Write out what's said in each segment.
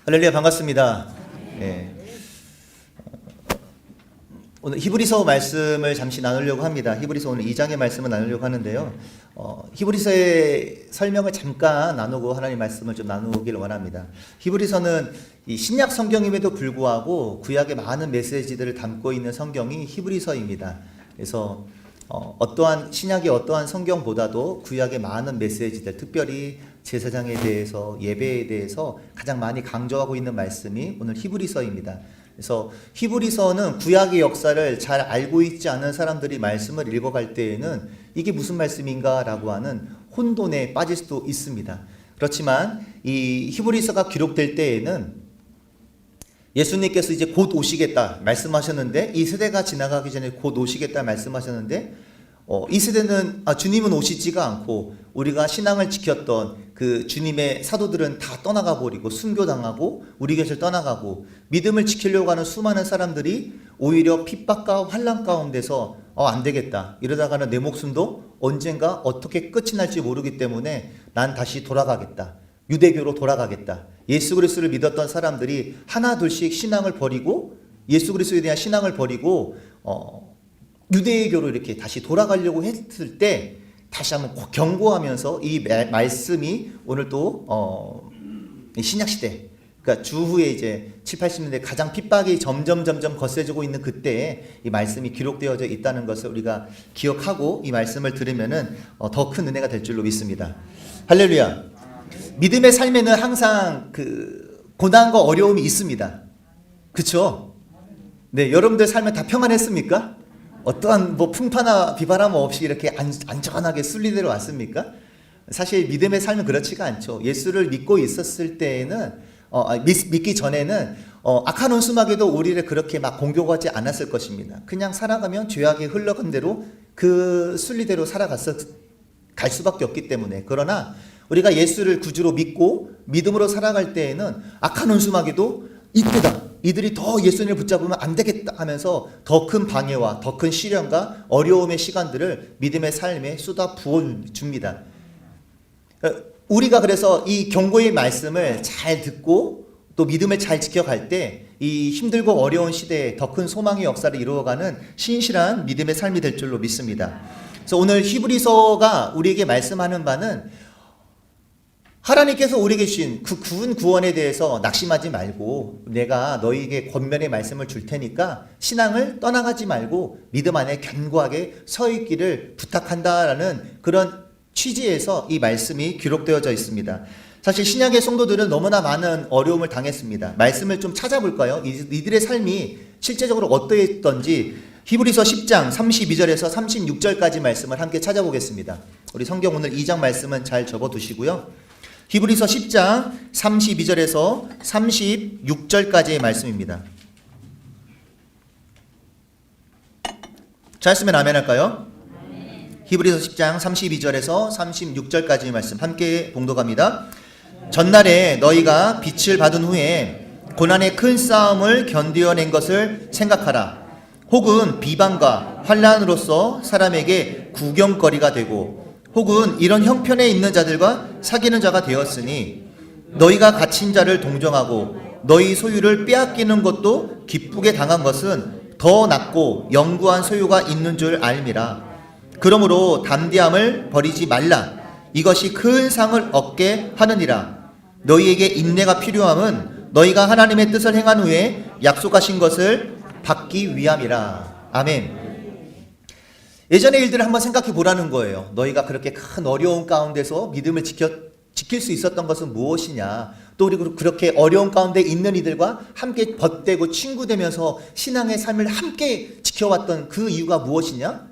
할렐루야, 반갑습니다. 네. 오늘 히브리서 말씀을 잠시 나누려고 합니다. 히브리서 오늘 2장의 말씀을 나누려고 하는데요. 히브리서의 설명을 잠깐 나누고 하나님 말씀을 좀 나누기를 원합니다. 히브리서는 이 신약 성경임에도 불구하고 구약의 많은 메시지들을 담고 있는 성경이 히브리서입니다. 그래서 어떠한 신약의 어떠한 성경보다도 구약의 많은 메시지들, 특별히 제사장에 대해서, 예배에 대해서 가장 많이 강조하고 있는 말씀이 오늘 히브리서입니다. 그래서 히브리서는 구약의 역사를 잘 알고 있지 않은 사람들이 말씀을 읽어갈 때에는 이게 무슨 말씀인가 라고 하는 혼돈에 빠질 수도 있습니다. 그렇지만 이 히브리서가 기록될 때에는 예수님께서 이제 곧 오시겠다 말씀하셨는데, 이 세대가 지나가기 전에 곧 오시겠다 말씀하셨는데, 이 세대는 주님은 오시지가 않고 우리가 신앙을 지켰던 그 주님의 사도들은 다 떠나가 버리고 순교당하고 우리 곁을 떠나가고, 믿음을 지키려고 하는 수많은 사람들이 오히려 핍박과 환난 가운데서 안 되겠다, 이러다가는 내 목숨도 언젠가 어떻게 끝이 날지 모르기 때문에 난 다시 돌아가겠다, 유대교로 돌아가겠다. 예수 그리스도를 믿었던 사람들이 하나 둘씩 신앙을 버리고, 예수 그리스도에 대한 신앙을 버리고 유대교로 이렇게 다시 돌아가려고 했을 때 다시 한번 경고하면서 이 말씀이 오늘 또 신약시대, 그러니까 주후에 이제 7, 80년대 가장 핍박이 점점 거세지고 있는 그때에 이 말씀이 기록되어져 있다는 것을 우리가 기억하고 이 말씀을 들으면은 더 큰 은혜가 될 줄로 믿습니다. 할렐루야. 믿음의 삶에는 항상 그 고난과 어려움이 있습니다. 그렇죠? 네, 여러분들 삶에 다 평안했습니까? 어떠한 풍파나 비바람 없이 이렇게 안전하게 순리대로 왔습니까? 사실 믿음의 삶은 그렇지가 않죠. 예수를 믿고 있었을 때에는 믿기 전에는 악한 원수마귀도 우리를 그렇게 막 공격하지 않았을 것입니다. 그냥 살아가면 죄악이 흘러간 대로 그 순리대로 갈 수밖에 없기 때문에. 그러나 우리가 예수를 구주로 믿고 믿음으로 살아갈 때에는 악한 원수마귀도 이때다, 이들이 더 예수님을 붙잡으면 안 되겠다 하면서 더 큰 방해와 더 큰 시련과 어려움의 시간들을 믿음의 삶에 쏟아 부어줍니다. 우리가 그래서 이 경고의 말씀을 잘 듣고 또 믿음을 잘 지켜갈 때 이 힘들고 어려운 시대에 더 큰 소망의 역사를 이루어가는 신실한 믿음의 삶이 될 줄로 믿습니다. 그래서 오늘 히브리서가 우리에게 말씀하는 바는 하나님께서 우리에게 주신 그 구원에 대해서 낙심하지 말고, 내가 너희에게 권면의 말씀을 줄 테니까 신앙을 떠나가지 말고 믿음 안에 견고하게 서 있기를 부탁한다라는 그런 취지에서 이 말씀이 기록되어져 있습니다. 사실 신약의 성도들은 너무나 많은 어려움을 당했습니다. 말씀을 좀 찾아볼까요? 이들의 삶이 실제적으로 어떠했던지 히브리서 10장 32절에서 36절까지 말씀을 함께 찾아보겠습니다. 우리 성경 오늘 2장 말씀은 잘 적어두시고요. 히브리서 10장 32절에서 36절까지의 말씀입니다. 잘 쓰면 아멘 할까요? 히브리서 10장 32절에서 36절까지의 말씀 함께 봉독합니다. 전날에 너희가 빛을 받은 후에 고난의 큰 싸움을 견디어낸 것을 생각하라. 혹은 비방과 환난으로서 사람에게 구경거리가 되고, 혹은 이런 형편에 있는 자들과 사귀는 자가 되었으니, 너희가 갇힌 자를 동정하고 너희 소유를 빼앗기는 것도 기쁘게 당한 것은 더 낫고 영구한 소유가 있는 줄 알미라. 그러므로 담대함을 버리지 말라. 이것이 큰 상을 얻게 하느니라. 너희에게 인내가 필요함은 너희가 하나님의 뜻을 행한 후에 약속하신 것을 받기 위함이라. 아멘. 예전의 일들을 한번 생각해 보라는 거예요. 너희가 그렇게 큰 어려움 가운데서 믿음을 지킬 수 있었던 것은 무엇이냐. 또 그리고 그렇게 어려움 가운데 있는 이들과 함께 벗되고 친구되면서 신앙의 삶을 함께 지켜왔던 그 이유가 무엇이냐?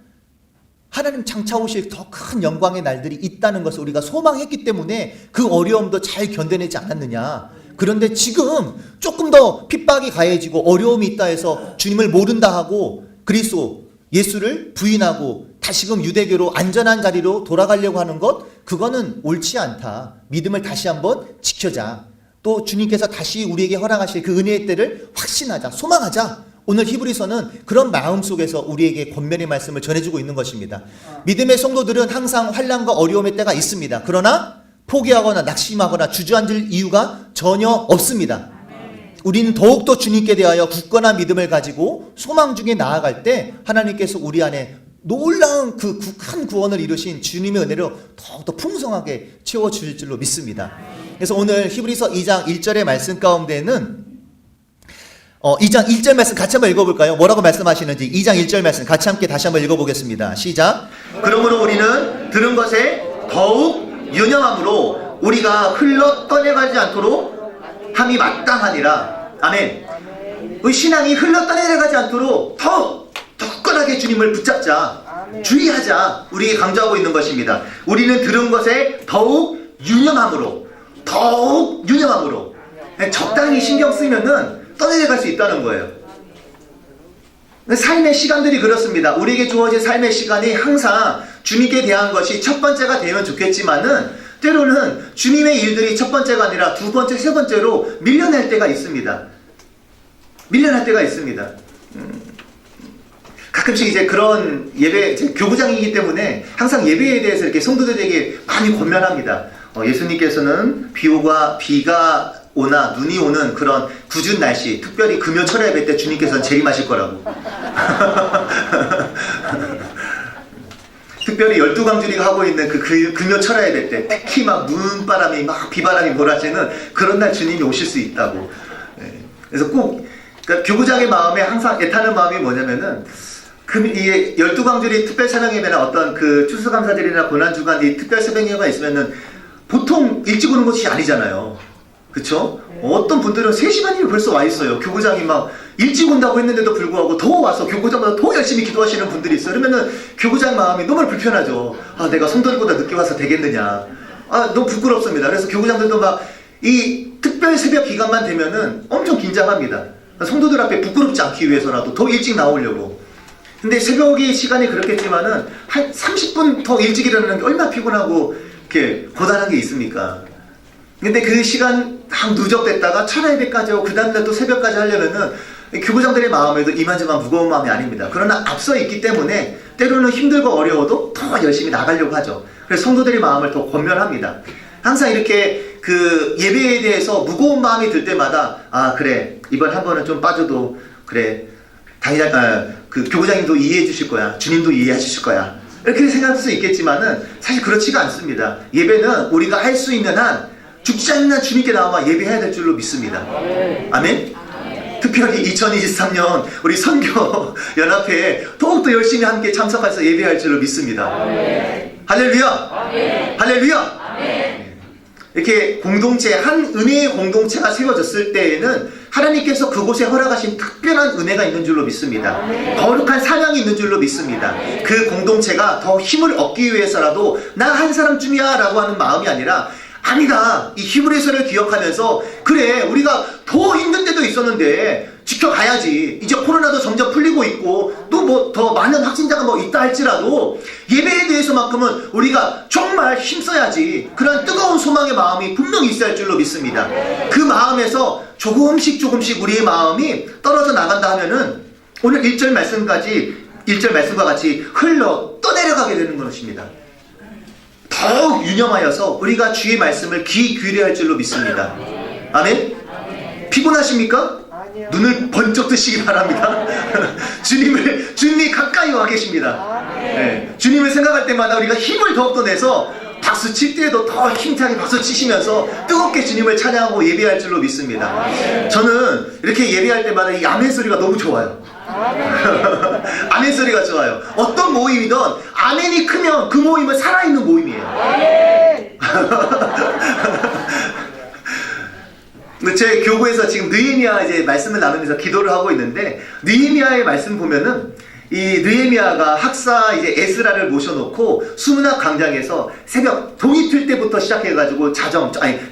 하나님 장차 오실 더 큰 영광의 날들이 있다는 것을 우리가 소망했기 때문에 그 어려움도 잘 견뎌내지 않았느냐. 그런데 지금 조금 더 핍박이 가해지고 어려움이 있다 해서 주님을 모른다 하고 그리스도 예수를 부인하고 다시금 유대교로 안전한 자리로 돌아가려고 하는 것, 그거는 옳지 않다. 믿음을 다시 한번 지켜자. 또 주님께서 다시 우리에게 허락하실 그 은혜의 때를 확신하자, 소망하자. 오늘 히브리서는 그런 마음 속에서 우리에게 권면의 말씀을 전해주고 있는 것입니다. 믿음의 성도들은 항상 환난과 어려움의 때가 있습니다. 그러나 포기하거나 낙심하거나 주저앉을 이유가 전혀 없습니다. 우리는 더욱더 주님께 대하여 굳건한 믿음을 가지고 소망 중에 나아갈 때 하나님께서 우리 안에 놀라운 그 큰 구원을 이루신 주님의 은혜로 더욱더 풍성하게 채워주실 줄로 믿습니다. 그래서 오늘 히브리서 2장 1절의 말씀 가운데는 2장 1절 말씀 같이 한번 읽어볼까요? 뭐라고 말씀하시는지 2장 1절 말씀 같이 함께 다시 한번 읽어보겠습니다. 시작. 그러므로 우리는 들은 것에 더욱 유념함으로 우리가 흘러 떠내가지 않도록 함이 마땅하니라. 아멘. 우리 신앙이 흘러 떠내가지 않도록 더욱 굳건하게 주님을 붙잡자, 주의하자, 우리에게 강조하고 있는 것입니다. 우리는 들은 것에 더욱 유념함으로, 적당히 신경 쓰면은 떠내려갈 수 있다는 거예요. 삶의 시간들이 그렇습니다. 우리에게 주어진 삶의 시간이 항상 주님께 대한 것이 첫 번째가 되면 좋겠지만은 때로는 주님의 일들이 첫 번째가 아니라 두 번째, 세 번째로 밀려날 때가 있습니다. 가끔씩 이제 그런 예배, 교구장이기 때문에 항상 예배에 대해서 이렇게 성도들에게 많이 권면합니다. 예수님께서는 비가 오나 눈이 오는 그런 궂은 날씨, 특별히 금요철야 예배 때 주님께서는 재림하실 거라고. 특별히 12광주리가 하고 있는 그 금요철야 예배 때 특히 막 눈바람이 막 비바람이 몰아치는 그런 날 주님이 오실 수 있다고. 그래서 꼭 그러니까 교구장의 마음에 항상 애타는 마음이 뭐냐면은 이 12광주리 특별 새벽 예배나 어떤 그 추수감사절이나 고난주간 이 특별 새벽 예배가 있으면은 보통 일찍 오는 것이 아니잖아요. 그쵸? 어떤 분들은 3시간이면 벌써 와 있어요. 교구장이 막 일찍 온다고 했는데도 불구하고 더 와서 교구장보다 더 열심히 기도하시는 분들이 있어요. 그러면은 교구장 마음이 너무 불편하죠. 아, 내가 성도들보다 늦게 와서 되겠느냐. 아, 너무 부끄럽습니다. 그래서 교구장들도 막 이 특별 새벽 기간만 되면은 엄청 긴장합니다. 성도들 앞에 부끄럽지 않기 위해서라도 더 일찍 나오려고. 근데 새벽이 시간이 그렇겠지만은 한 30분 더 일찍 일어나는 게 얼마나 피곤하고 이렇게 고단한 게 있습니까? 근데 그 시간 딱 누적됐다가 철야 예배까지 하고 그 다음날 또 새벽까지 하려면은 교구장들의 마음에도 이만저만 무거운 마음이 아닙니다. 그러나 앞서 있기 때문에 때로는 힘들고 어려워도 더 열심히 나가려고 하죠. 그래서 성도들의 마음을 더 권면합니다. 항상 이렇게 그 예배에 대해서 무거운 마음이 들 때마다 아 그래 이번 한 번은 좀 빠져도 그래 그 교구장님도 이해해 주실 거야. 주님도 이해해 주실 거야. 이렇게 생각할 수 있겠지만은 사실 그렇지가 않습니다. 예배는 우리가 할 수 있는 한 죽지 않는 한 주님께 나와 예배해야 될 줄로 믿습니다. 아멘? 특별히 2023년 우리 선교 연합회에 더욱더 열심히 함께 참석해서 예배할 줄로 믿습니다. 할렐루야! 할렐루야! 이렇게 공동체, 한 은혜의 공동체가 세워졌을 때에는 하나님께서 그곳에 허락하신 특별한 은혜가 있는 줄로 믿습니다. 거룩한 사명이 있는 줄로 믿습니다. 그 공동체가 더 힘을 얻기 위해서라도 나 한 사람쯤이야 라고 하는 마음이 아니라 아니다. 이 히브리서를 기억하면서 그래 우리가 더 힘든 데도 있었는데 지켜가야지. 이제 코로나도 점점 풀리고 있고 또 뭐 더 많은 확진자가 뭐 있다 할지라도 예배에 대해서만큼은 우리가 정말 힘써야지. 그런 뜨거운 소망의 마음이 분명히 있어야 할 줄로 믿습니다. 그 마음에서 조금씩 우리의 마음이 떨어져 나간다 하면은 오늘 1절 말씀과 같이 흘러 떠내려가게 되는 것입니다. 더욱 유념하여서 우리가 주의 말씀을 귀 기울여야 할 줄로 믿습니다. 아멘? 피곤하십니까? 눈을 번쩍 뜨시기 바랍니다. 주님이 가까이 와 계십니다. 네. 주님을 생각할 때마다 우리가 힘을 더욱더 내서 박수 칠 때에도 더 힘차게 박수 치시면서 뜨겁게 주님을 찬양하고 예배할 줄로 믿습니다. 저는 이렇게 예배할 때마다 이 아멘 소리가 너무 좋아요. 아멘 소리가 좋아요. 어떤 모임이든 아멘이 크면 그 모임은 살아있는 모임이에요. 제 교구에서 지금 느헤미야 이제 말씀을 나누면서 기도를 하고 있는데 느헤미야의 말씀 보면은 이 느헤미야가 학사 이제 에스라를 모셔놓고 수문학 광장에서 새벽 동이 틀 때부터 시작해가지고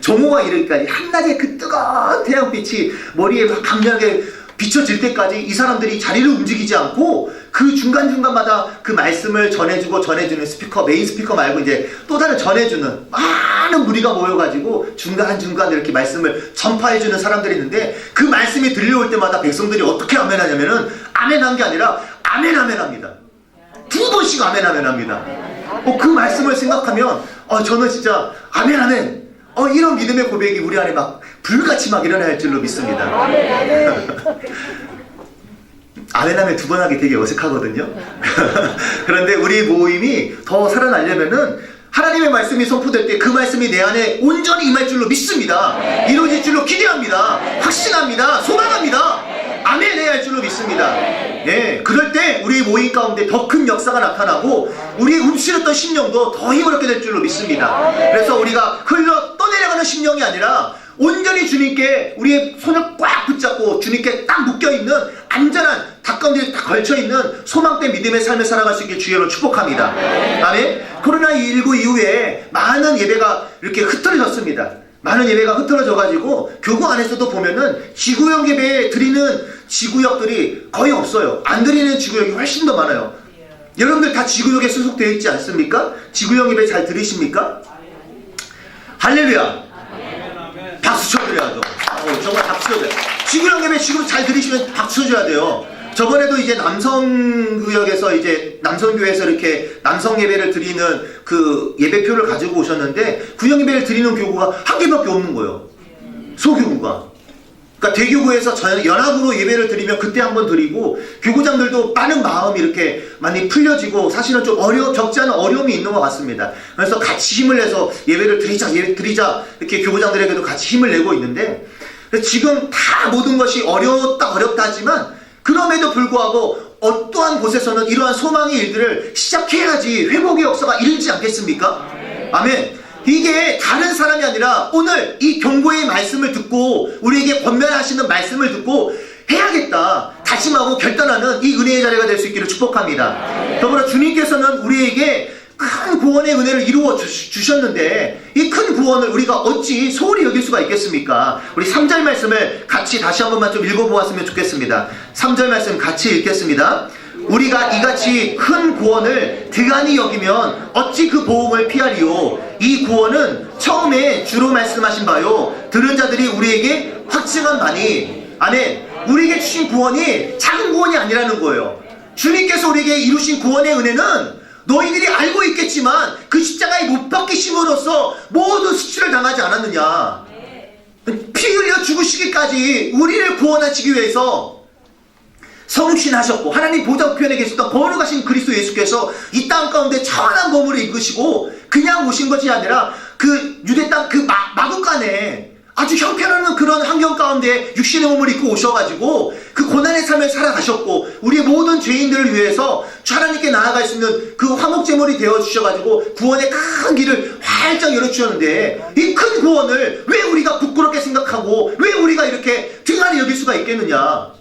정오가 이르기까지 한낮에 그 뜨거운 태양빛이 머리에 막 강렬하게 비춰질 때까지 이 사람들이 자리를 움직이지 않고 그 중간중간마다 그 말씀을 전해주는 스피커, 메인 스피커 말고 이제 또 다른 전해주는 많은 무리가 모여가지고 중간중간 이렇게 말씀을 전파해주는 사람들이 있는데 그 말씀이 들려올 때마다 백성들이 어떻게 아멘하냐면은 아멘한 게 아니라 아멘합니다. 2번씩 아멘합니다. 그 말씀을 생각하면 저는 진짜 아멘 이런 믿음의 고백이 우리 안에 막 불같이 막 일어날 줄로 믿습니다. 아멘하면 두 번 하기 되게 어색하거든요. 그런데 우리 모임이 더 살아나려면은 하나님의 말씀이 선포될 때 그 말씀이 내 안에 온전히 임할 줄로 믿습니다. 이루어질 줄로 기대합니다. 확신합니다. 소망합니다. 아멘 해야 할 줄로 믿습니다. 예, 그럴 때 우리 모임 가운데 더 큰 역사가 나타나고 우리의 움츠렸던 심령도 더 힘을 얻게 될 줄로 믿습니다. 그래서 우리가 흘러 떠내려가는 심령이 아니라 온전히 주님께 우리의 손을 꽉 붙잡고 주님께 딱 묶여있는 안전한 닭 가운데 딱 걸쳐있는 소망된 믿음의 삶을 살아갈 수 있게 주여로 축복합니다. 아멘. 코로나19 이후에 많은 예배가 이렇게 흩어졌습니다. 많은 예배가 흩어져가지고 교구 안에서도 보면은 지구역 예배 드리는 지구역들이 거의 없어요. 안 드리는 지구역이 훨씬 더 많아요. 여러분들 다 지구역에 소속되어 있지 않습니까? 지구역 예배 잘 들으십니까? 할렐루야. 박수 쳐드려야죠. 정말 박수 쳐드려요. 지구역 예배 지금 잘 들으시면 박수 쳐줘야 돼요. 저번에도 이제 남성구역에서 이제 남성교회에서 이렇게 남성 예배를 드리는 그 예배표를 가지고 오셨는데 구역 예배를 드리는 교구가 한 개밖에 없는 거예요. 소교구가. 그러니까 대교구에서 연합으로 예배를 드리면 그때 한번 드리고 교구장들도 많은 마음이 이렇게 많이 풀려지고 사실은 좀 적지 않은 어려움이 있는 것 같습니다. 그래서 같이 힘을 내서 예배를 드리자 이렇게 교구장들에게도 같이 힘을 내고 있는데 지금 다 모든 것이 어렵다 하지만 그럼에도 불구하고 어떠한 곳에서는 이러한 소망의 일들을 시작해야지 회복의 역사가 이르지 않겠습니까? 아멘. 이게 다른 사람이 아니라 오늘 이 경고의 말씀을 듣고 우리에게 권면하시는 말씀을 듣고 해야겠다 다짐하고 결단하는 이 은혜의 자리가 될 수 있기를 축복합니다. 더불어 주님께서는 우리에게 큰 구원의 은혜를 이루어 주셨는데 이 큰 구원을 우리가 어찌 소홀히 여길 수가 있겠습니까? 우리 3절 말씀을 같이 다시 한 번만 좀 읽어보았으면 좋겠습니다. 3절 말씀 같이 읽겠습니다. 우리가 이같이 큰 구원을 등한히 여기면 어찌 그 보응을 피하리요. 이 구원은 처음에 주로 말씀하신 바요 들은 자들이 우리에게 확증한 바니. 아멘. 우리에게 주신 구원이 작은 구원이 아니라는 거예요. 주님께서 우리에게 이루신 구원의 은혜는 너희들이 알고 있겠지만 그 십자가에 못 박히심으로써 모든 수치를 당하지 않았느냐. 피 흘려 죽으시기까지 우리를 구원하시기 위해서 성육신하셨고 하나님 보좌 우편에 계셨던 거룩하신 그리스도 예수께서 이 땅 가운데 천한 몸으로 입으시고 그냥 오신 것이 아니라 그 유대 땅 그 마국간에 아주 형편없는 그런 환경 가운데 육신의 몸을 입고 오셔가지고 그 고난의 삶을 살아가셨고 우리의 모든 죄인들을 위해서 하나님께 나아갈 수 있는 그 화목제물이 되어주셔가지고 구원의 큰 길을 활짝 열어주셨는데 이 큰 구원을 왜 우리가 부끄럽게 생각하고 왜 우리가 이렇게 등한히 여길 수가 있겠느냐.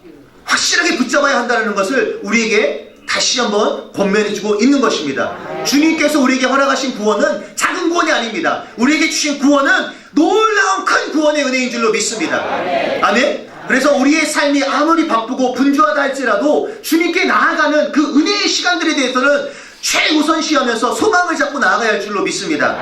확실하게 붙잡아야 한다는 것을 우리에게 다시 한번 권면해주고 있는 것입니다. 주님께서 우리에게 허락하신 구원은 작은 구원이 아닙니다. 우리에게 주신 구원은 놀라운 큰 구원의 은혜인 줄로 믿습니다. 아멘. 그래서 우리의 삶이 아무리 바쁘고 분주하다 할지라도 주님께 나아가는 그 은혜의 시간들에 대해서는 최우선시하면서 소망을 잡고 나아가야 할 줄로 믿습니다.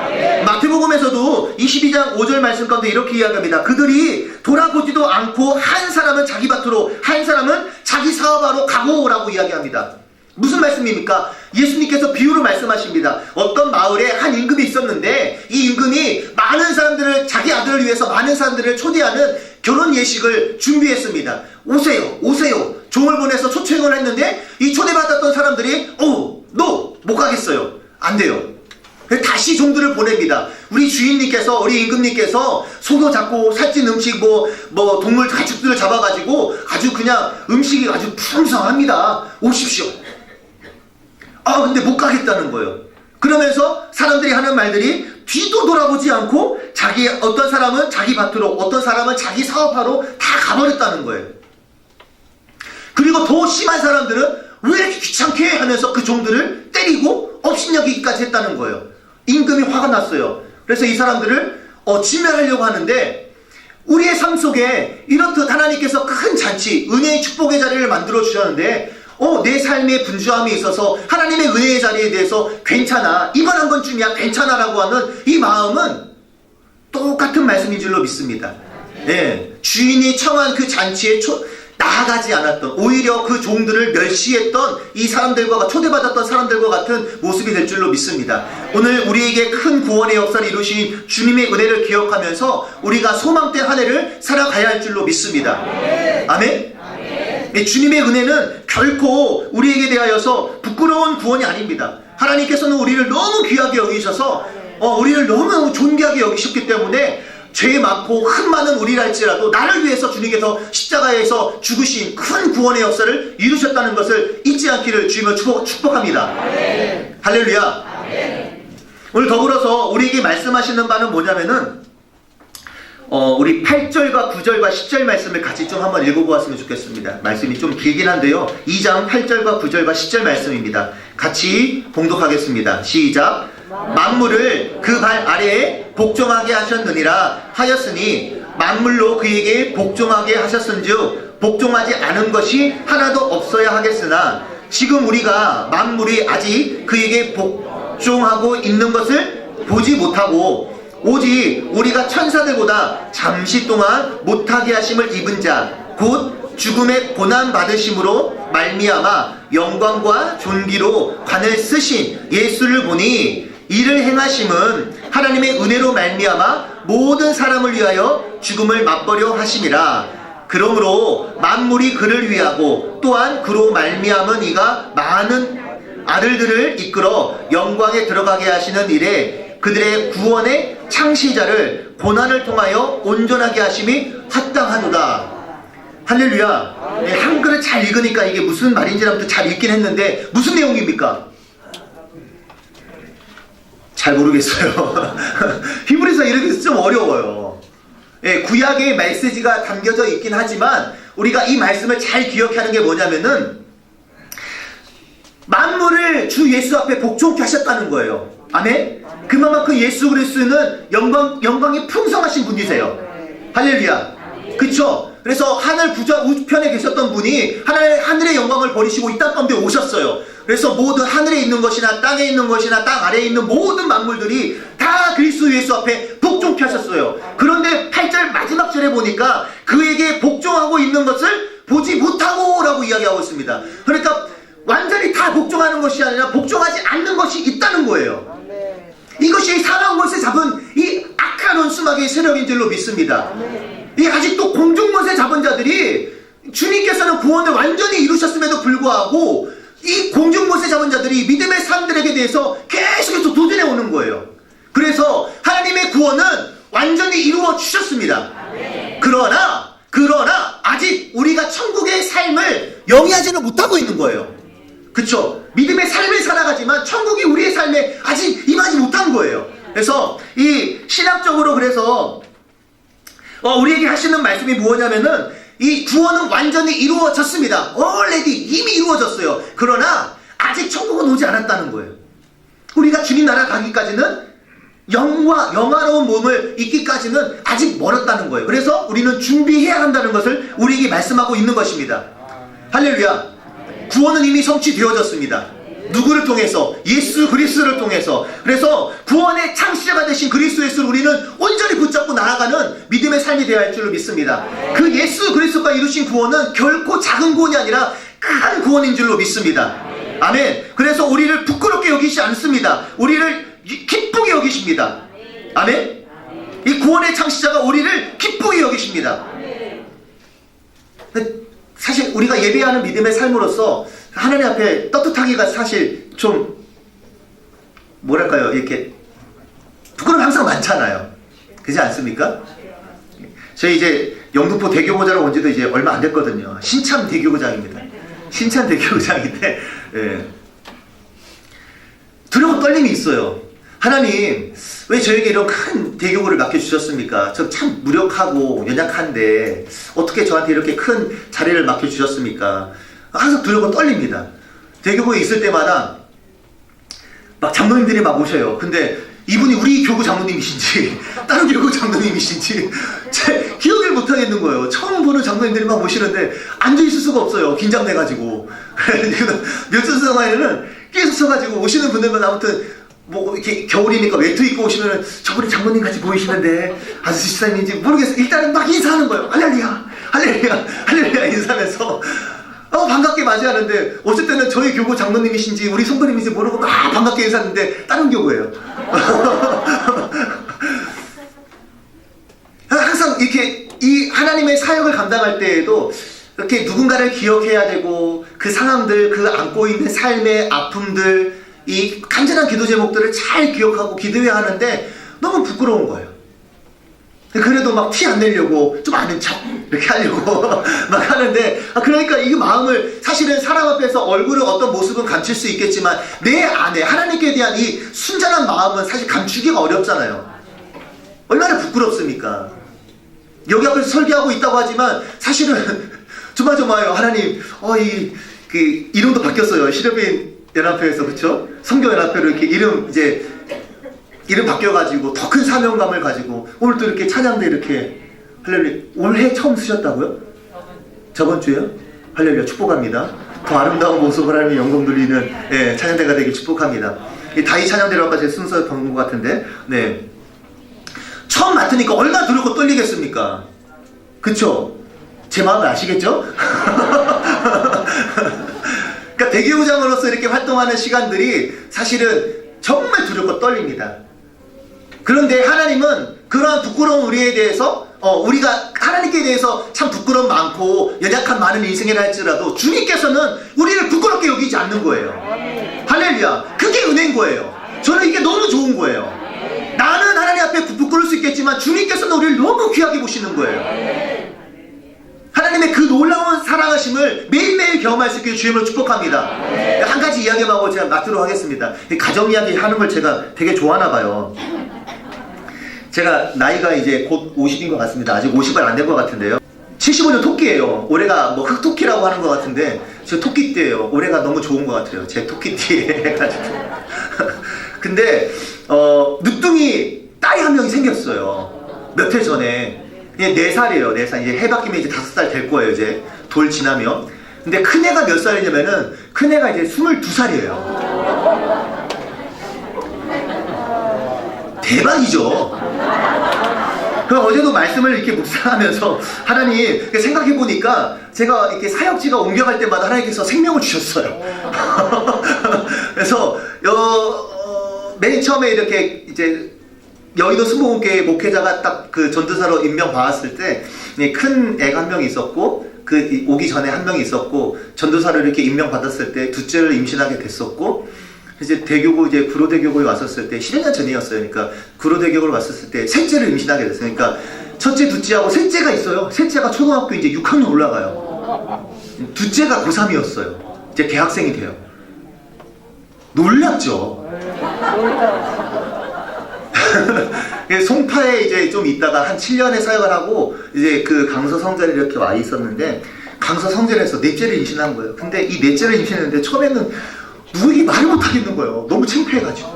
마태복음에서도 22장 5절 말씀 가운데 이렇게 이야기합니다. 그들이 돌아보지도 않고 한 사람은 자기 밭으로 한 사람은 자기 사업하러 가고라고 이야기합니다. 무슨 말씀입니까? 예수님께서 비유로 말씀하십니다. 어떤 마을에 한 임금이 있었는데 이 임금이 많은 사람들을 자기 아들을 위해서 많은 사람들을 초대하는 결혼 예식을 준비했습니다. 오세요 종을 보내서 초청을 했는데 이 초대받았던 사람들이 너 못 가겠어요. 안 돼요. 다시 종들을 보냅니다. 우리 주인님께서 우리 임금님께서 소도 잡고 살찐 음식 뭐 동물 가축들을 잡아가지고 아주 그냥 음식이 아주 풍성합니다. 오십시오. 근데 못 가겠다는 거예요. 그러면서 사람들이 하는 말들이 뒤도 돌아보지 않고 어떤 사람은 자기 밭으로 어떤 사람은 자기 사업하러 다 가버렸다는 거예요. 그리고 더 심한 사람들은 왜 이렇게 귀찮게 해? 하면서 그 종들을 때리고 업신여기기까지 했다는 거예요. 임금이 화가 났어요. 그래서 이 사람들을 진멸하려고 하는데 우리의 삶 속에 이렇듯 하나님께서 큰 잔치 은혜의 축복의 자리를 만들어 주셨는데 내 삶에 분주함이 있어서 하나님의 은혜의 자리에 대해서 괜찮아 이번 한 번쯤이야 괜찮아 라고 하는 이 마음은 똑같은 말씀인 줄로 믿습니다. 네, 주인이 청한 그 잔치에 나 나아가지 않았던, 오히려 그 종들을 멸시했던 이 사람들과, 초대받았던 사람들과 같은 모습이 될 줄로 믿습니다. 오늘 우리에게 큰 구원의 역사를 이루신 주님의 은혜를 기억하면서 우리가 소망된 한 해를 살아가야 할 줄로 믿습니다. 아멘? 주님의 은혜는 결코 우리에게 대하여서 부끄러운 구원이 아닙니다. 하나님께서는 우리를 너무 귀하게 여기셔서 우리를 너무 존귀하게 여기셨기 때문에 죄 많고 흠 많은 우리랄지라도 나를 위해서 주님께서 십자가에서 죽으신 큰 구원의 역사를 이루셨다는 것을 잊지 않기를 주님을 축복합니다. 아멘. 할렐루야. 아멘. 오늘 더불어서 우리에게 말씀하시는 바는 뭐냐면은 우리 8절과 9절과 10절 말씀을 같이 좀 한번 읽어보았으면 좋겠습니다. 말씀이 좀 길긴 한데요. 2장 8절과 9절과 10절 말씀입니다. 같이 봉독하겠습니다. 시작. 만물을 그 발 아래에 복종하게 하셨느니라 하였으니 만물로 그에게 복종하게 하셨은즉 복종하지 않은 것이 하나도 없어야 하겠으나 지금 우리가 만물이 아직 그에게 복종하고 있는 것을 보지 못하고 오직 우리가 천사들보다 잠시 동안 못하게 하심을 입은 자 곧 죽음의 고난 받으심으로 말미암아 영광과 존귀로 관을 쓰신 예수를 보니 이를 행하심은 하나님의 은혜로 말미암아 모든 사람을 위하여 죽음을 맛보려 하심이라. 그러므로 만물이 그를 위하고 또한 그로 말미암은 이가 많은 아들들을 이끌어 영광에 들어가게 하시는 일에 그들의 구원의 창시자를 고난을 통하여 온전하게 하심이 합당하도다. 할렐루야. 네, 한글을 잘 읽으니까 이게 무슨 말인지라도 잘 읽긴 했는데 무슨 내용입니까? 잘 모르겠어요. 히브리서 이렇게 좀 어려워요. 예, 구약의 메시지가 담겨져 있긴 하지만 우리가 이 말씀을 잘 기억하는 게 뭐냐면은 만물을 주 예수 앞에 복종케 하셨다는 거예요. 아멘? 그만큼 예수 그리스도는 영광이 풍성하신 분이세요. 할렐루야. 그쵸? 그래서 하늘 우편에 계셨던 분이 하늘의 영광을 버리시고 이 땅 가운데 오셨어요. 그래서 모든 하늘에 있는 것이나 땅에 있는 것이나 땅 아래에 있는 모든 만물들이 다 그리스도 예수 앞에 복종케 하셨어요. 그런데 8절 마지막 절에 보니까 그에게 복종하고 있는 것을 보지 못하고 라고 이야기하고 있습니다. 그러니까 완전히 다 복종하는 것이 아니라 복종하지 않는 것이 있다는 거예요. 이것이 사나운 것에 잡은 이 악한 원수마귀의 세력인 줄로 믿습니다. 이 아직도 공중못에 잡은 자들이 주님께서는 구원을 완전히 이루셨음에도 불구하고 이 공중못에 잡은 자들이 믿음의 사람들에게 대해서 계속해서 도전해 오는 거예요. 그래서 하나님의 구원은 완전히 이루어 주셨습니다. 그러나 아직 우리가 천국의 삶을 영위하지는 못하고 있는 거예요. 그쵸? 믿음의 삶을 살아가지만 천국이 우리의 삶에 아직 임하지 못한 거예요. 그래서 이 신학적으로 그래서 우리에게 하시는 말씀이 뭐냐면은 이 구원은 완전히 이루어졌습니다. already 이미 이루어졌어요. 그러나 아직 천국은 오지 않았다는 거예요. 우리가 주님 나라 가기까지는 영화로운 몸을 잊기까지는 아직 멀었다는 거예요. 그래서 우리는 준비해야 한다는 것을 우리에게 말씀하고 있는 것입니다. 할렐루야. 구원은 이미 성취되어졌습니다. 누구를 통해서? 예수 그리스도를 통해서. 그래서 구원의 창시자가 되신 그리스도 예수를 우리는 온전히 붙잡고 나아가는 믿음의 삶이 되어야 할 줄로 믿습니다. 그 예수 그리스도가 이루신 구원은 결코 작은 구원이 아니라 큰 구원인 줄로 믿습니다. 아멘. 그래서 우리를 부끄럽게 여기지 않습니다. 우리를 기쁘게 여기십니다. 아멘. 이 구원의 창시자가 우리를 기쁘게 여기십니다. 사실 우리가 예배하는 믿음의 삶으로서 하나님 앞에 떳떳하기가 사실 좀 뭐랄까요, 이렇게 부끄러움이 항상 많잖아요. 그렇지 않습니까? 저희 이제 영등포 대교구장을 온 지도 이제 얼마 안 됐거든요. 신참 대교구장입니다. 신참 대교구장인데 두려워 떨림이 있어요. 하나님 왜 저에게 이런 큰 대교구를 맡겨주셨습니까? 저 참 무력하고 연약한데 어떻게 저한테 이렇게 큰 자리를 맡겨주셨습니까? 항상 두려워 떨립니다. 대교구에 있을 때마다 막 장로님들이 막 오셔요. 근데 이분이 우리 교구 장로님이신지 다른 교구 장로님이신지 제 기억을 못하겠는 거예요. 처음 보는 장로님들이 막 오시는데 앉아있을 수가 없어요. 긴장돼가지고. 며칠 동안에는 계속 서가지고 오시는 분들만 아무튼 뭐 이렇게 겨울이니까 외투 입고 오시면은 저분이 장모님 같이 보이시는데 아저씨 시사님인지 모르겠어요. 일단은 막 인사하는 거예요. 할렐루야, 할렐루야, 할렐루야 인사하면서 반갑게 맞이하는데 어쩔 때는 저희 교구 장로님이신지 우리 성도님인지 모르고 막 반갑게 인사하는데 다른 교구예요. 항상 이렇게 이 하나님의 사역을 감당할 때에도 이렇게 누군가를 기억해야 되고 그 상황들, 그 안고 있는 삶의 아픔들, 이 간절한 기도 제목들을 잘 기억하고 기도해야 하는데 너무 부끄러운 거예요. 그래도 막 티 안 내려고 좀 아는 척 이렇게 하려고 막 하는데, 그러니까 이 마음을 사실은 사람 앞에서 얼굴을 어떤 모습은 감출 수 있겠지만 내 안에 하나님께 대한 이 순전한 마음은 사실 감추기가 어렵잖아요. 얼마나 부끄럽습니까? 여기 앞에서 설교하고 있다고 하지만 사실은 조마조마해요. 하나님, 그 이름도 바뀌었어요. 시르빈 연합회에서, 그쵸? 성교연합회로 이렇게 이름 바뀌어가지고 더 큰 사명감을 가지고 오늘 또 이렇게 찬양대 이렇게 할렐루야. 올해 처음 쓰셨다고요? 저번 주에요? 할렐루야, 축복합니다. 더 아름다운 모습을 하나님의 영광 돌리는 찬양대가 되길 축복합니다. 다이 찬양대로 아까 제 순서 본 것 같은데, 네. 처음 맡으니까 얼마나 두렵고 떨리겠습니까? 그쵸? 제 마음을 아시겠죠? 그러니까 대교우장으로서 이렇게 활동하는 시간들이 사실은 정말 두렵고 떨립니다. 그런데 하나님은 그러한 부끄러운 우리에 대해서 우리가 하나님께 대해서 참 부끄러움 많고 연약한 많은 인생이라 할지라도 주님께서는 우리를 부끄럽게 여기지 않는 거예요. 할렐루야. 그게 은혜인 거예요. 저는 이게 너무 좋은 거예요. 나는 하나님 앞에 부끄러울 수 있겠지만 주님께서는 우리를 너무 귀하게 보시는 거예요. 하나님의 그 놀라운 사랑하심을 매일매일 경험할 수 있기를 주님으로 축복합니다. 한 가지 이야기만 하고 제가 마치도록 하겠습니다. 가정 이야기 하는 걸 제가 되게 좋아하나 봐요. 제가 나이가 이제 곧 50인 것 같습니다. 아직 50은 안 된 것 같은데요. 75년 토끼예요. 올해가 뭐 흑토끼라고 하는 것 같은데 저 토끼띠예요. 올해가 너무 좋은 것 같아요. 제 토끼띠 해가지고. 근데 늦둥이 딸이 한 명이 생겼어요. 몇 해 전에. 4살이에요. 4살. 이제 해 바뀌면 이제 5살 될 거예요. 이제 돌 지나면. 근데 큰애가 몇 살이냐면은 큰애가 이제 22살이에요. 대박이죠. 그럼 어제도 말씀을 이렇게 묵상하면서 하나님 생각해보니까 제가 이렇게 사역지가 옮겨갈 때마다 하나님께서 생명을 주셨어요. 그래서 맨 처음에 이렇게 이제 여의도 수목원교회 목회자가 딱 그 전도사로 임명 받았을 때 큰 애가 한 명이 있었고 그 오기 전에 한 명이 있었고 전도사를 이렇게 임명 받았을 때 둘째를 임신하게 됐었고 이제 대교구 이제 구로대교구에 왔었을 때 10년 전이었어요. 그러니까 구로대교구를 왔었을 때 셋째를 임신하게 됐어요. 그러니까 첫째, 둘째하고 셋째가 있어요. 셋째가 초등학교 이제 6학년 올라가요. 둘째가 고3이었어요. 이제 대학생이 돼요. 놀랍죠. 송파에 이제 좀 있다가 한 7년의 사역을 하고 이제 그 강서 성전에 이렇게 와 있었는데 강서 성전에서 넷째를 임신한 거예요. 근데 이 넷째를 임신했는데 처음에는 누구에게 말을 못 하겠는 거예요. 너무 창피해가지고.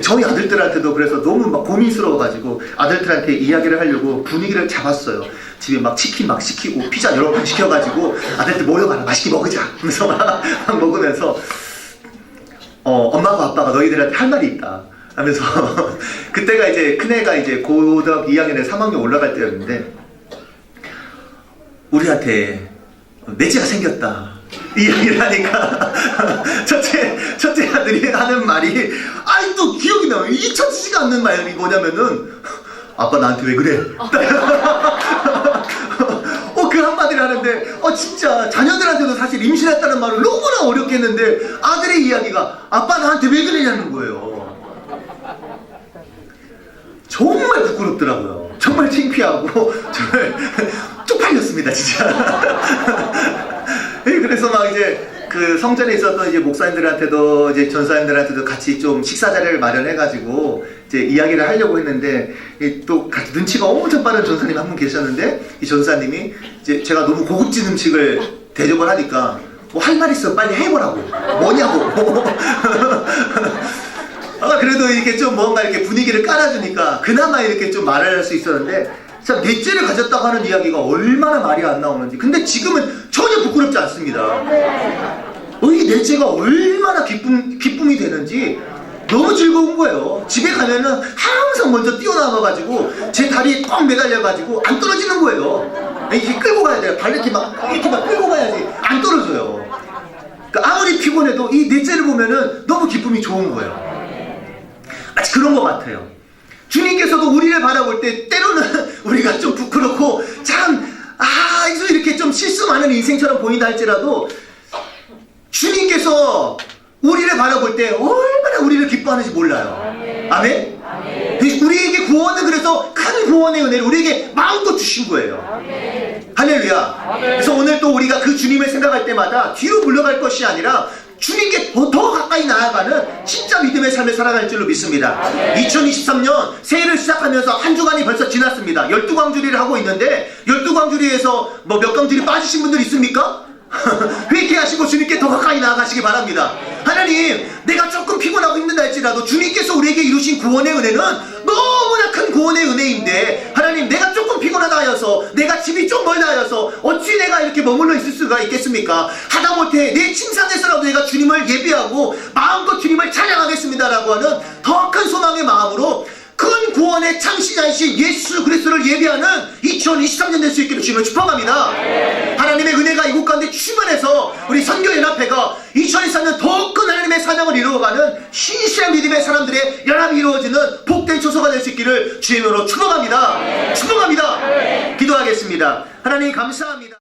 저희 아들들한테도 그래서 너무 막 고민스러워가지고 아들들한테 이야기를 하려고 분위기를 잡았어요. 집에 막 치킨 막 시키고 피자 여러 판 시켜가지고 아들들 모여봐라 맛있게 먹으자 하면서 막 먹으면서 엄마가 아빠가 너희들한테 할 말이 있다 하면서 그때가 이제 큰애가 이제 고등학교 2학년에 3학년 올라갈 때였는데 우리한테 넷째가 생겼다 이 이야기를 하니까 첫째 아들이 하는 말이 아직도 기억이 나요. 잊혀지지가 않는 말이 뭐냐면은 아빠 나한테 왜 그래? 그 한마디를 하는데 진짜 자녀들한테도 사실 임신했다는 말을 너무나 어렵게 했는데 아들의 이야기가 아빠 나한테 왜 그러냐는 거예요. 정말 부끄럽더라고요. 정말 창피하고 정말 쪽팔렸습니다 진짜. 그래서 막 이제 그 성전에 있었던 이제 목사님들한테도 이제 전사님들한테도 같이 좀 식사 자리를 마련해가지고 이제 이야기를 하려고 했는데 또 같이 눈치가 엄청 빠른 전사님 한 분 계셨는데 이 전사님이 이제 제가 너무 고급진 음식을 대접을 하니까 뭐 할 말 있어 빨리 해보라고 뭐냐고. 그래도 이렇게 좀 뭔가 이렇게 분위기를 깔아주니까 그나마 이렇게 좀 말을 할 수 있었는데 참 넷째를 가졌다고 하는 이야기가 얼마나 말이 안 나오는지. 근데 지금은 전혀 부끄럽지 않습니다. 이 넷째가 얼마나 기쁨이 되는지 너무 즐거운 거예요. 집에 가면은 항상 먼저 뛰어나와가지고 제 다리에 꽉 매달려가지고 안 떨어지는 거예요. 이렇게 끌고 가야 돼요. 발 이렇게 막 끌고 가야지 안 떨어져요. 그러니까 아무리 피곤해도 이 넷째를 보면은 너무 기쁨이 좋은 거예요. 마치 그런 것 같아요. 주님께서도 우리를 바라볼 때 때로는 우리가 좀 부끄럽고 이렇게 좀 실수 많은 인생처럼 보인다 할지라도 주님께서 우리를 바라볼 때 얼마나 우리를 기뻐하는지 몰라요. 아멘? 우리에게 구원은 그래서 큰 구원의 은혜를 우리에게 마음껏 주신 거예요. 할렐루야. 그래서 오늘 또 우리가 그 주님을 생각할 때마다 뒤로 물러갈 것이 아니라 주님께 더 가까이 나아가는 진짜 믿음의 삶을 살아갈 줄로 믿습니다. 2023년 새해를 시작하면서 한 주간이 벌써 지났습니다. 12광주리를 하고 있는데 12광주리에서 몇 광주리 빠지신 분들 있습니까? 회개하시고 주님께 더 가까이 나아가시기 바랍니다. 하나님, 내가 조금 피곤하고 힘든다 할지라도 주님께서 우리에게 이루신 구원의 은혜는 너무나 큰 구원의 은혜인데, 하나님, 내가 조금 피곤하다 하여서, 내가 집이 좀 멀다 하여서 어찌 내가 이렇게 머물러 있을 수가 있겠습니까? 하다못해 내 침상에서라도 내가 주님을 예배하고 마음껏 주님을 찬양하겠습니다라고 하는 더 큰 소망의 마음으로 큰 구원의 창시자이신 예수 그리스도를 예배하는 2023년 될 수 있기를 주님을 축복합니다. 하나님의 은혜가 이곳 가운데 충만해서 우리 선교연합회가 2023년 더 큰 하나님의 사명을 이루어가는 신실한 믿음의 사람들의 연합이 이루어지는 복된 초소가 될 수 있기를 주님으로 축복합니다. 축복합니다. 기도하겠습니다. 하나님 감사합니다.